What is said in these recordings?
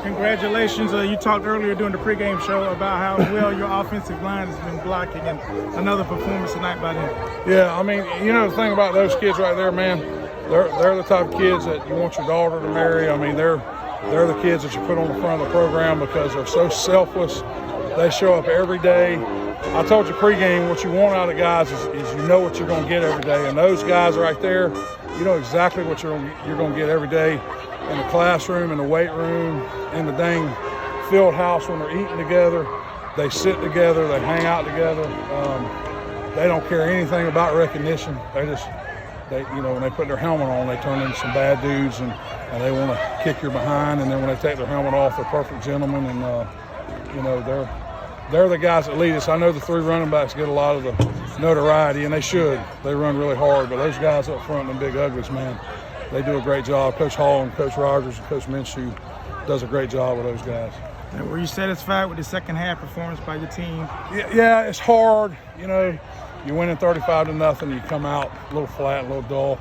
Congratulations. You talked earlier during the pregame show about how well your offensive line has been blocking, and another performance tonight by them. Yeah, I mean, you know, the thing about those kids right there, man, they're the type of kids that you want your daughter to marry. I mean, they're the kids that you put on the front of the program because they're so selfless. They show up every day. I told you pregame, what you want out of guys is you know what you're going to get every day. And those guys right there, you know exactly what you're going to get every day in the classroom, in the weight room, in the dang field house when they're eating together. They sit together, they hang out together. They don't care anything about recognition. They you know, when they put their helmet on, they turn into some bad dudes and they want to kick your behind. And then when they take their helmet off, they're perfect gentlemen. And, you know, they're the guys that lead us. I know the three running backs get a lot of the notoriety, and they should. They run really hard, but those guys up front, them big uglies, man, they do a great job. Coach Hall and Coach Rogers and Coach Minshew does a great job with those guys. And were you satisfied with the second half performance by your team? Yeah, it's hard. You know, you win in 35-0, you come out a little flat, a little dull.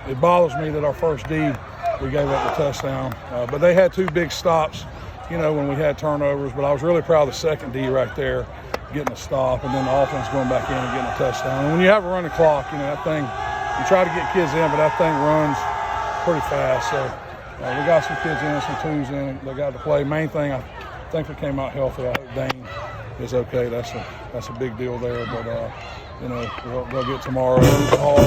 It bothers me that our first D, we gave up the touchdown. But they had two big stops, you know, when we had turnovers. But I was really proud of the second D right there, getting a stop, and then the offense going back in and getting a touchdown. And when you have a running clock, you know, that thing, you try to get kids in, but that thing runs pretty fast. So we got some kids in, some twos in. They got to play. Main thing, I think we came out healthy. I hope Dane is okay. That's a big deal there. But, you know, they'll get tomorrow. We'll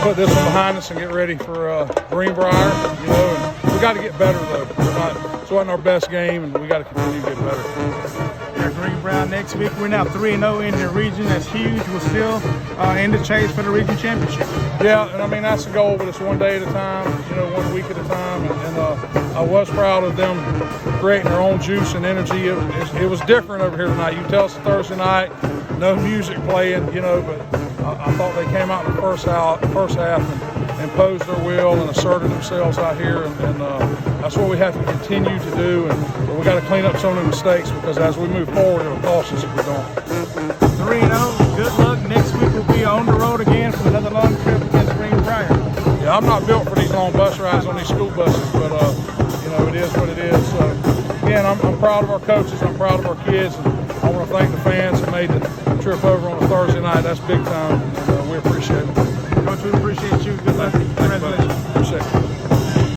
put this one behind us and get ready for Greenbrier, you know. And we got to get better, though. It wasn't our best game, and we got to continue to get better. Greenbrier next week. We're now 3-0 in the region. That's huge. We're still in the chase for the region championship. Yeah, and I mean, that's the goal, but it's one day at a time, you know, 1 week at a time. And I was proud of them creating their own juice and energy. It was different over here tonight. You tell us Thursday night, no music playing, you know, but I thought they came out in the first half and imposed their will and asserted themselves out here, and that's what we have to continue to do. And we got to clean up some of the mistakes, because as we move forward, it'll cost us if we don't. 3-0. Good luck. Next week we'll be on the road again for another long trip against Greenbrier. Yeah, I'm not built for these long bus rides on these school buses, but you know, it is what it is. So again, I'm proud of our coaches. I'm proud of our kids, and I want to thank the fans who made the trip over on a Thursday night. That's big time, and we appreciate it. Coach, we appreciate you. Good luck. Congratulations. Appreciate it.